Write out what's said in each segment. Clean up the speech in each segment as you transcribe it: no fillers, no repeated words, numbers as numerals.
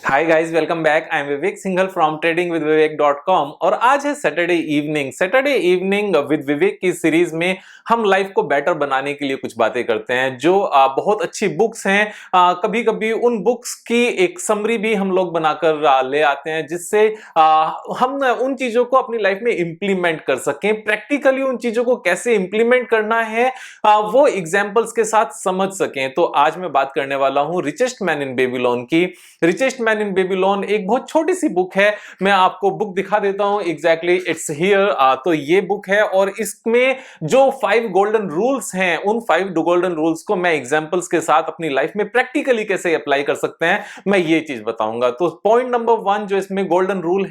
Hi guys, welcome back. I am Vivek Singhal from tradingwithvivek.com और आज है सैटरडे इवनिंग विद विवेक की सीरीज में हम लाइफ को बेटर बनाने के लिए कुछ बातें करते हैं जो बहुत अच्छी बुक्स हैं। कभी कभी उन बुक्स की एक समरी भी हम लोग बनाकर ले आते हैं जिससे हम उन चीजों को अपनी लाइफ में इंप्लीमेंट कर सकें। प्रैक्टिकली उन चीजों को कैसे इंप्लीमेंट करना है वो एग्जाम्पल्स के साथ समझ सकें। तो आज मैं बात करने वाला हूं रिचेस्ट मैन इन बेबीलोन की। रिचेस्ट मैन इन बेबीलोन एक बहुत छोटी सी बुक है। मैं आपको बुक दिखा देता हूं। Exactly it's here. तो ये बुक है और इसमें जो 5 गोल्डन रूल्स हैं उन 5 गोल्डन रूल्स को मैं एग्जांपल्स के साथ अपनी लाइफ में प्रैक्टिकली कैसे अप्लाई कर सकते हैं मैं ये चीज बताऊंगा। तो पॉइंट नंबर 1 जो इसमें गोल्डन रूल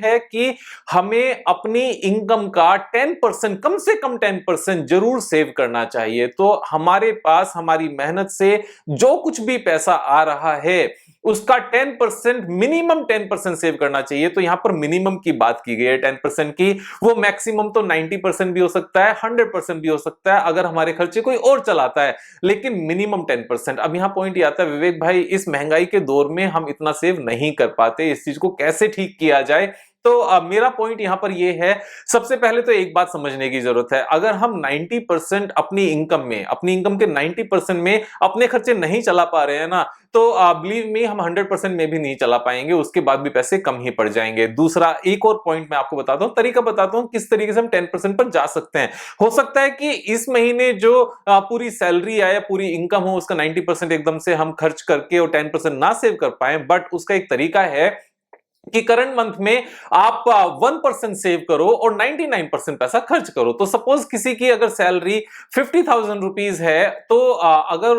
है कि हमें अपनी इनकम का 10% कम से कम 10% जरूर सेव करना चाहिए। तो हमारे पास हमारी मेहनत से जो कुछ भी पैसा आ रहा है उसका 10% मिनिमम 10% सेव करना चाहिए। तो यहां पर मिनिमम की बात की गई है 10% की। वो मैक्सिमम तो 90% भी हो सकता है, 100% भी हो सकता है अगर हमारे खर्चे कोई और चलाता है, लेकिन मिनिमम 10%। अब यहां पॉइंट ये आता है, विवेक भाई इस महंगाई के दौर में हम इतना सेव नहीं कर पाते, इस चीज को कैसे ठीक किया जाए? तो मेरा पॉइंट यहां पर यह है, सबसे पहले तो एक बात समझने की जरूरत है। अगर हम 90% अपनी इनकम के 90% में अपने खर्चे नहीं चला पा रहे हैं ना, तो बिलीव मी हम 100% में भी नहीं चला पाएंगे, उसके बाद भी पैसे कम ही पड़ जाएंगे। दूसरा एक और पॉइंट मैं आपको बताता हूं, तरीका बताता हूं किस तरीके से हम 10% पर जा सकते हैं। हो सकता है कि इस महीने जो पूरी सैलरी आए, पूरी इनकम हो, उसका 90% एकदम से हम खर्च करके और 10% ना सेव कर पाए, बट उसका एक तरीका है कि करंट मंथ में आप 1% सेव करो और 99% पैसा खर्च करो। तो सपोज किसी की अगर सैलरी 50,000 रुपीज है, तो अगर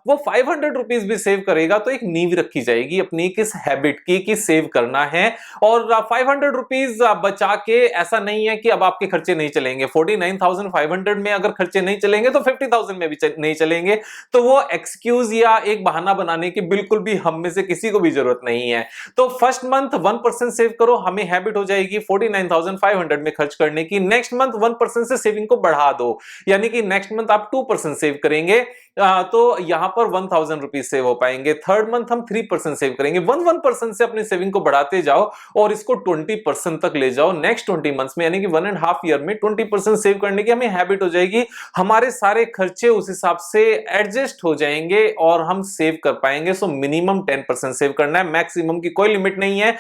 वो 500 रुपीज भी सेव करेगा तो एक नींव रखी जाएगी अपनी किस हैबिट की सेव करना है। और 500 रुपीज बचा के ऐसा नहीं है कि अब आपके खर्चे नहीं चलेंगे। 49,500 में अगर खर्चे नहीं चलेंगे तो 50,000 में भी नहीं चलेंगे। तो वो एक्सक्यूज या एक बहाना बनाने की बिल्कुल भी हम में से किसी को भी जरूरत नहीं है। तो फर्स्ट मंथ 1% सेव करो, हमें हैबिट हो जाएगी 49,500 में खर्च करने की। नेक्स्ट मंथ 1% से सेविंग को बढ़ा दो, यानी कि नेक्स्ट मंथ आप 2% सेव करेंगे, तो यहां पर 1,000 रुपीज सेव हो पाएंगे। थर्ड मंथ हम 3% सेव करेंगे। 1% से अपनी सेविंग को बढ़ाते जाओ और इसको 20% तक ले जाओ नेक्स्ट 20 मंथ्स में, यानी कि 1.5 ईयर में 20% सेव करने की हमें हैबिट हो जाएगी। हमारे सारे खर्चे उस हिसाब से एडजस्ट हो जाएंगे और हम सेव कर पाएंगे। सो मिनिमम 10% सेव करना है, मैक्सिमम की कोई लिमिट नहीं है।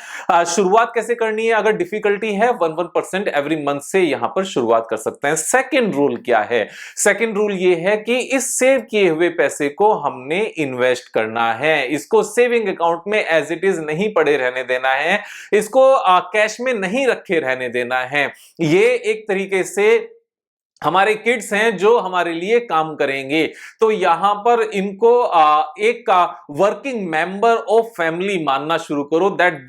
शुरुआत कैसे करनी है? अगर डिफिकल्टी है 1% एवरी मंथ से यहां पर शुरुआत कर सकते हैं। सेकंड रूल क्या है? सेकंड रूल ये है कि इस सेव किए हुए पैसे को हमने इन्वेस्ट करना है। इसको सेविंग अकाउंट में एज इट इज नहीं पड़े रहने देना है, इसको कैश में नहीं रखे रहने देना है। ये एक तरीके से हमारे किड्स हैं जो हमारे लिए काम करेंगे। तो यहां पर इनको एक वर्किंग मेंबर ऑफ फैमिली मानना शुरू करो, that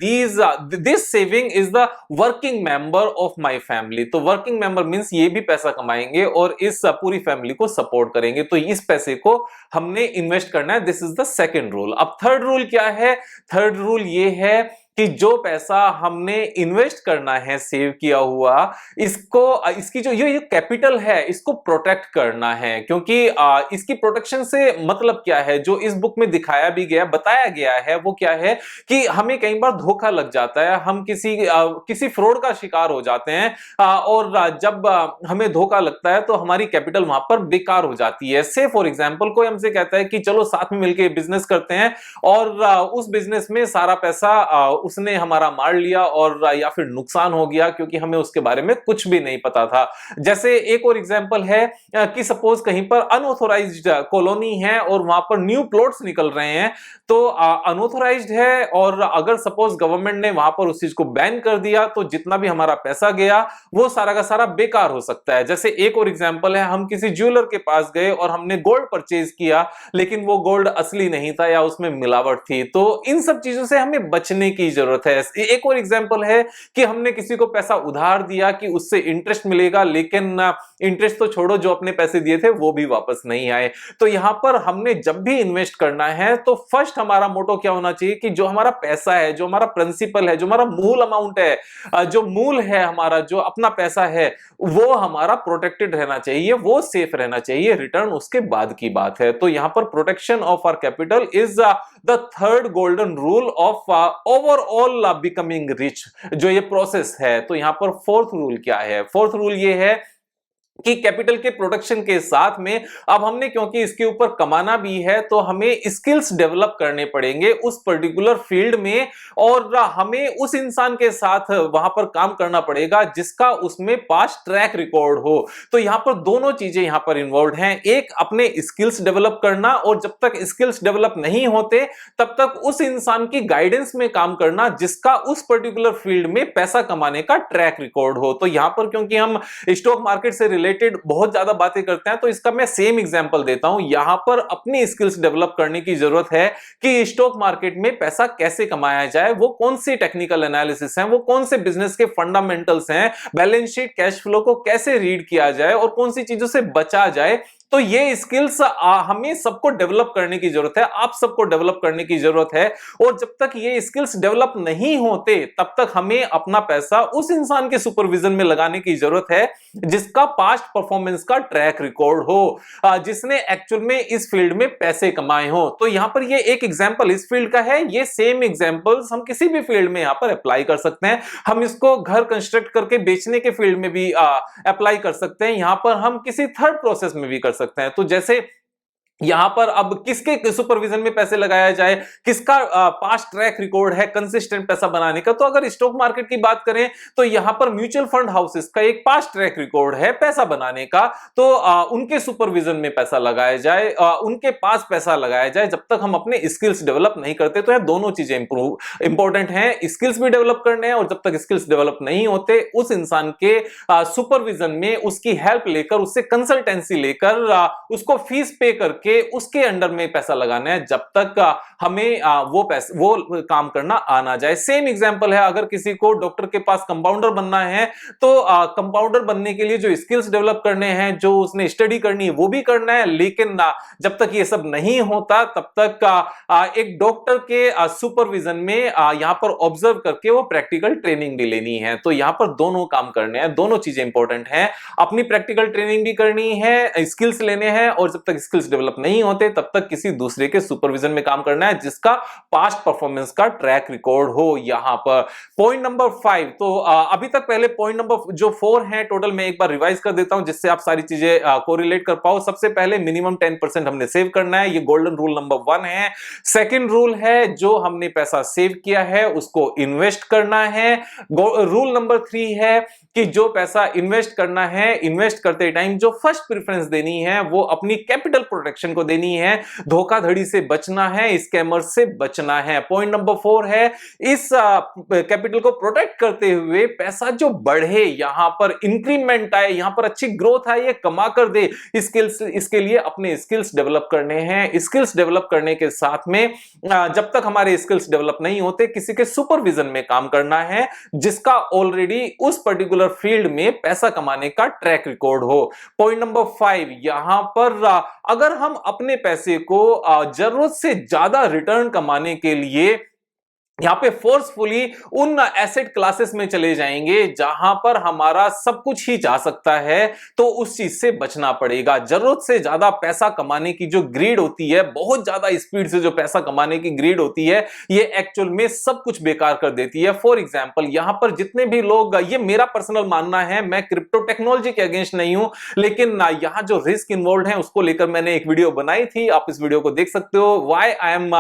this saving is the working member of my family. तो वर्किंग मेंबर मींस ये भी पैसा कमाएंगे और इस पूरी फैमिली को सपोर्ट करेंगे। तो इस पैसे को हमने इन्वेस्ट करना है। This is the second rule. अब थर्ड रूल क्या है? थर्ड रूल ये है कि जो पैसा हमने इन्वेस्ट करना है सेव किया हुआ, इसकी जो ये कैपिटल है इसको प्रोटेक्ट करना है। क्योंकि इसकी प्रोटेक्शन से मतलब क्या है, जो इस बुक में दिखाया भी गया, बताया गया है, वो क्या है कि हमें कई बार धोखा लग जाता है, हम किसी फ्रॉड का शिकार हो जाते हैं, और जब हमें धोखा लगता है तो हमारी कैपिटल वहां पर बेकार हो जाती है। से फॉर एग्जाम्पल कोई हमसे कहता है कि चलो साथ में मिलकर बिजनेस करते हैं, और उस बिजनेस में सारा पैसा उसने हमारा मार लिया और या फिर नुकसान हो गया क्योंकि हमें उसके बारे में कुछ भी नहीं पता था। जैसे एक और एग्जांपल है कि सपोज कहीं पर अनऑथोराइज्ड कॉलोनी है और वहां पर न्यू प्लॉट्स निकल रहे हैं, तो अनऑथोराइज्ड है और अगर सपोज गवर्नमेंट ने वहां पर उस चीज को बैन कर दिया तो जितना भी हमारा पैसा गया वो सारा का सारा बेकार हो सकता है। जैसे एक और एग्जांपल है, हम किसी ज्वेलर के पास गए और हमने गोल्ड परचेज किया, लेकिन वो गोल्ड असली नहीं था या उसमें मिलावट थी। तो इन सब चीजों से हमें बचने की जरूरत है। एक और एग्जांपल है कि हमने किसी को पैसा उधार दिया कि उससे इंटरेस्ट मिलेगा, लेकिन इंटरेस्ट तो छोड़ो, जो अपने पैसे दिए थे वो भी वापस नहीं आए। तो यहां पर हमने जब भी इन्वेस्ट करना है तो फर्स्ट हमारा मोटो क्या होना चाहिए कि जो हमारा पैसा है, जो हमारा प्रिंसिपल है, जो हमारा मूल अमाउंट है, जो मूल है हमारा, जो अपना पैसा है, वो हमारा प्रोटेक्टेड रहना चाहिए, वो सेफ रहना चाहिए। रिटर्न उसके बाद की बात है। तो यहां पर protection of our capital is the third golden rule of overall becoming rich, जो ये प्रोसेस है। तो यहां पर फोर्थ रूल क्या है? फोर्थ रूल ये है कि कैपिटल के प्रोडक्शन के साथ में अब हमने, क्योंकि इसके ऊपर कमाना भी है, तो हमें स्किल्स डेवलप करने पड़ेंगे उस पर्टिकुलर फील्ड में, और हमें उस इंसान के साथ वहां पर काम करना पड़ेगा जिसका उसमें पास्ट ट्रैक रिकॉर्ड हो। तो यहां पर दोनों चीजें यहां पर इन्वॉल्व हैं, एक अपने स्किल्स डेवलप करना, और जब तक स्किल्स डेवलप नहीं होते तब तक उस इंसान की गाइडेंस में काम करना जिसका उस पर्टिकुलर फील्ड में पैसा कमाने का ट्रैक रिकॉर्ड हो। तो यहां पर क्योंकि हम स्टॉक मार्केट से रिलेटेड बहुत ज्यादा बातें करते हैं, तो इसका मैं सेम एग्जांपल देता हूं। यहां पर अपनी स्किल्स डेवलप करने की जरूरत है कि स्टॉक मार्केट में पैसा कैसे कमाया जाए, वो कौन सी टेक्निकल एनालिसिस है, वो कौन से बिजनेस के फंडामेंटल्स हैं, बैलेंस शीट कैश फ्लो को कैसे रीड किया जाए और कौन सी चीजों से बचा जाए। तो ये स्किल्स हमें सबको डेवलप करने की जरूरत है, आप सबको डेवलप करने की जरूरत है। और जब तक ये स्किल्स डेवलप नहीं होते तब तक हमें अपना पैसा उस इंसान के सुपरविजन में लगाने की जरूरत है जिसका पास्ट परफॉर्मेंस का ट्रैक रिकॉर्ड हो, जिसने एक्चुअल में इस फील्ड में पैसे कमाए हो। तो यहां पर ये एक एग्जांपल इस फील्ड का है, ये सेम एग्जांपल्स हम किसी भी फील्ड में यहां पर अप्लाई कर सकते हैं। हम इसको घर कंस्ट्रक्ट करके बेचने के फील्ड में भी अप्लाई कर सकते हैं, यहां पर हम किसी थर्ड प्रोसेस में भी कर सकते हैं। तो जैसे यहां पर अब किसके सुपरविजन में पैसे लगाया जाए, किसका पास्ट ट्रैक रिकॉर्ड है कंसिस्टेंट पैसा बनाने का। तो अगर स्टॉक मार्केट की बात करें तो यहां पर म्यूचुअल फंड हाउसेस का एक पास्ट ट्रैक रिकॉर्ड है पैसा बनाने का, तो उनके सुपरविजन में पैसा लगाया जाए, उनके पास पैसा लगाया जाए जब तक हम अपने स्किल्स डेवलप नहीं करते। तो यह दोनों चीजें इंपॉर्टेंट हैं, स्किल्स भी डेवलप करने हैं, और जब तक स्किल्स डेवलप नहीं होते उस इंसान के सुपरविजन में उसकी हेल्प लेकर, उससे कंसल्टेंसी लेकर, उसको फीस पे करके उसके अंडर में पैसा लगाना है जब तक हमें वो काम करना आना जाए। सेम एग्जांपल है, अगर किसी को डॉक्टर के पास कंपाउंडर बनना है तो कंपाउंडर बनने के लिए जो स्किल्स डेवलप करने हैं, जो उसने स्टडी करनी है, वो भी करना है। लेकिन जब तक ये सब नहीं होता तब तक एक डॉक्टर के सुपरविजन में यहां पर ऑब्जर्व करके वो प्रैक्टिकल ट्रेनिंग भी लेनी है। तो यहां पर दोनों काम करने हैं, दोनों चीजें इंपॉर्टेंट हैं, अपनी प्रैक्टिकल ट्रेनिंग भी करनी है, स्किल्स लेने हैं, और जब तक स्किल्स डेवलप नहीं होते तब तक किसी दूसरे के सुपरविजन में काम करना है जिसका पास्ट परफॉर्मेंस का ट्रैक रिकॉर्ड हो। यहां पर पॉइंट नंबर 5, तो अभी तक पहले पॉइंट नंबर जो 4 है टोटल, मैं एक बार रिवाइज कर देता हूं जिससे आप सारी चीजें कोरिलेट कर पाओ। सबसे पहले मिनिमम 10% हमने सेव करना है, ये गोल्डन रूल नंबर 1 है। सेकंड रूल है, जो हमने पैसा सेव किया है उसको इन्वेस्ट करना है। रूल नंबर 3 है कि जो पैसा इन्वेस्ट करना है, इन्वेस्ट करते टाइम जो फर्स्ट प्रेफरेंस देनी है वो अपनी कैपिटल प्रोटेक्शन को देनी है, धोखाधड़ी से बचना है, स्कैमर्स से बचना है। पॉइंट नंबर 4 है, इस कैपिटल को प्रोटेक्ट करते हुए पैसा जो बढ़े, यहां पर इंक्रीमेंट आए, यहां पर अच्छी ग्रोथ आए, ये कमा कर दे, इसके लिए अपने स्किल्स डेवलप करने हैं। स्किल्स डेवलप करने के साथ में जब तक हमारे स्किल्स डेवलप नहीं होते किसी के सुपरविजन में काम करना है जिसका ऑलरेडी उस पर्टिकुलर फील्ड में पैसा कमाने का ट्रैक रिकॉर्ड हो। पॉइंट नंबर 5, यहां पर अगर हम अपने पैसे को जरूरत से ज्यादा रिटर्न कमाने के लिए यहां पे फोर्सफुली उन एसेट क्लासेस में चले जाएंगे जहां पर हमारा सब कुछ ही जा सकता है, तो उस चीज से बचना पड़ेगा। जरूरत से ज्यादा पैसा कमाने की जो ग्रीड होती है, बहुत ज्यादा स्पीड से जो पैसा कमाने की ग्रीड होती है, ये एक्चुअल में सब कुछ बेकार कर देती है। फॉर एग्जांपल, यहां पर जितने भी लोग, ये मेरा पर्सनल मानना है, मैं क्रिप्टो टेक्नोलॉजी के अगेंस्ट नहीं हूं, लेकिन यहां जो रिस्क इन्वॉल्व है उसको लेकर मैंने एक वीडियो बनाई थी, आप इस वीडियो को देख सकते हो, why I am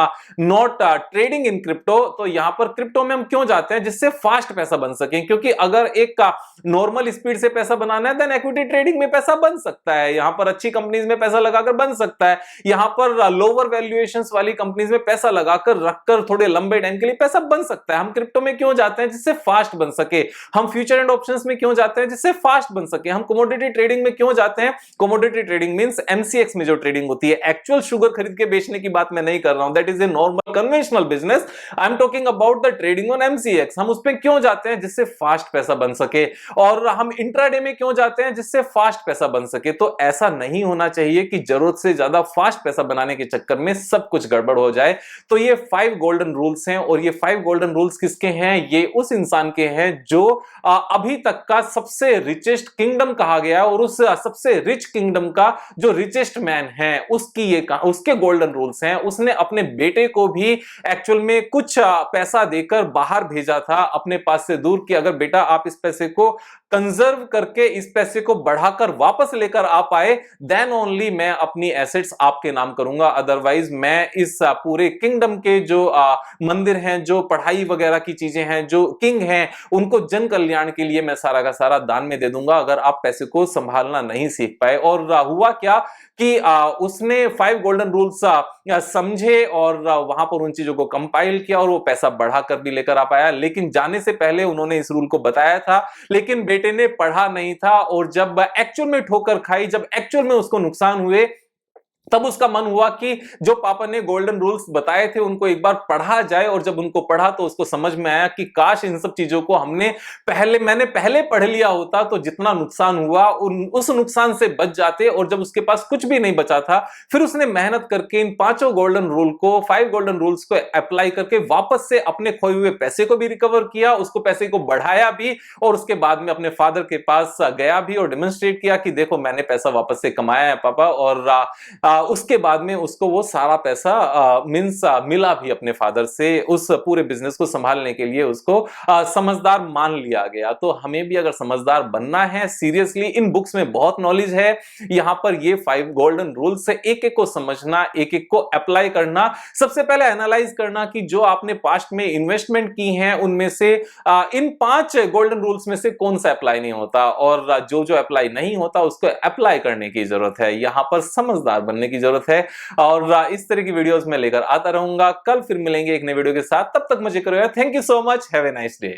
not trading in crypto. तो यहां पर क्रिप्टो में हम क्यों जाते हैं, जिससे फास्ट पैसा बन सके, क्योंकि अगर एक नॉर्मल स्पीड से पैसा बनाना है देन इक्विटी ट्रेडिंग में पैसा बन सकता है, यहां पर अच्छी कंपनीज में पैसा लगाकर बन सकता है, यहां पर लोअर वैल्यूएशंस वाली कंपनीज में पैसा लगाकर रखकर थोड़े लंबे टाइम के लिए पैसा बन सकता है। हम क्रिप्टो में क्यों जाते हैं, जिससे फास्ट बन सके। हम फ्यूचर एंड ऑप्शंस में क्यों जाते हैं, जिससे फास्ट बन सके। हम कमोडिटी ट्रेडिंग में क्यों जाते हैं, कमोडिटी ट्रेडिंग मींस एमसीएक्स में जो ट्रेडिंग होती है, एक्चुअल शुगर खरीद के बेचने की बात मैं नहीं कर रहा हूं, that is a normal conventional business. I am talking talking about the trading on MCX, हम उस पे क्यों जाते हैं? जिससे फास्ट पैसा बन सके। और हम इंट्राडे में क्यों जाते हैं? जिससे फास्ट पैसा बन सके। तो ऐसा नहीं होना चाहिए कि जरूरत से ज्यादा फास्ट पैसा बनाने के चक्कर में सब कुछ गड़बड़ हो जाए। तो ये 5 गोल्डन रूल्स हैं, और ये 5 गोल्डन रूल्स किसके हैं? ये उस इंसान के हैं जो अभी तक का सबसे रिचेस्ट किंगडम कहा गया है, और उस सबसे रिच किंगडम का जो रिचेस्ट मैन है उसके गोल्डन रूल्स हैं। उसने अपने बेटे को भी एक्चुअल में कुछ पैसा देकर बाहर भेजा था अपने पास से दूर, कि अगर बेटा आप इस पैसे को कंजर्व करके इस पैसे को बढ़ाकर वापस लेकर आ पाए, देन ओनली मैं अपनी एसेट्स आपके नाम करूंगा, अदरवाइज मैं इस पूरे किंगडम के जो मंदिर हैं, जो पढ़ाई वगैरह की चीजें हैं, जो किंग हैं, उनको जन कल्याण के लिए मैं सारा का सारा दान में दे दूंगा, अगर आप पैसे को संभालना नहीं सीख पाए। और हुआ क्या कि उसने 5 गोल्डन रूल्स समझे और वहां पर उन चीजों को कंपाइल किया, और वो पैसा बढ़ाकर भी लेकर आ पाया। लेकिन जाने से पहले उन्होंने इस रूल को बताया था, लेकिन बेटे ने पढ़ा नहीं था, और जब एक्चुअल में ठोकर खाई, जब एक्चुअल में उसको नुकसान हुए, तब उसका मन हुआ कि जो पापा ने गोल्डन रूल्स बताए थे उनको एक बार पढ़ा जाए। और जब उनको पढ़ा तो उसको समझ में आया कि काश इन सब चीजों को मैंने पहले पढ़ लिया होता तो जितना नुकसान हुआ उस नुकसान से बच जाते। और जब उसके पास कुछ भी नहीं बचा था, फिर उसने मेहनत करके इन 5 गोल्डन रूल को 5 गोल्डन रूल्स को अप्लाई करके वापस से अपने खोए हुए पैसे को भी रिकवर किया, उसको पैसे को बढ़ाया भी, और उसके बाद में अपने फादर के पास गया भी और डेमोन्स्ट्रेट किया कि देखो मैंने पैसा वापस से कमाया है पापा। और उसके बाद में उसको वो सारा पैसा मिला भी अपने फादर से, उस पूरे बिजनेस को संभालने के लिए उसको समझदार मान लिया गया। तो हमें भी अगर समझदार बनना है, सीरियसली इन बुक्स में बहुत नॉलेज है, यहां पर ये 5 गोल्डन रूल्स से एक एक को समझना, एक एक को अप्लाई करना। सबसे पहले एनालाइज करना कि जो आपने पास्ट में इन्वेस्टमेंट की है उनमें से इन 5 गोल्डन रूल्स में से कौन सा अप्लाई नहीं होता, और जो जो अप्लाई नहीं होता उसको अप्लाई करने की जरूरत है। यहां पर समझदार बनने की जरूरत है, और इस तरह की वीडियोस मैं लेकर आता रहूंगा। कल फिर मिलेंगे एक नए वीडियो के साथ, तब तक मजे करो यार। Thank you so much, have a nice day.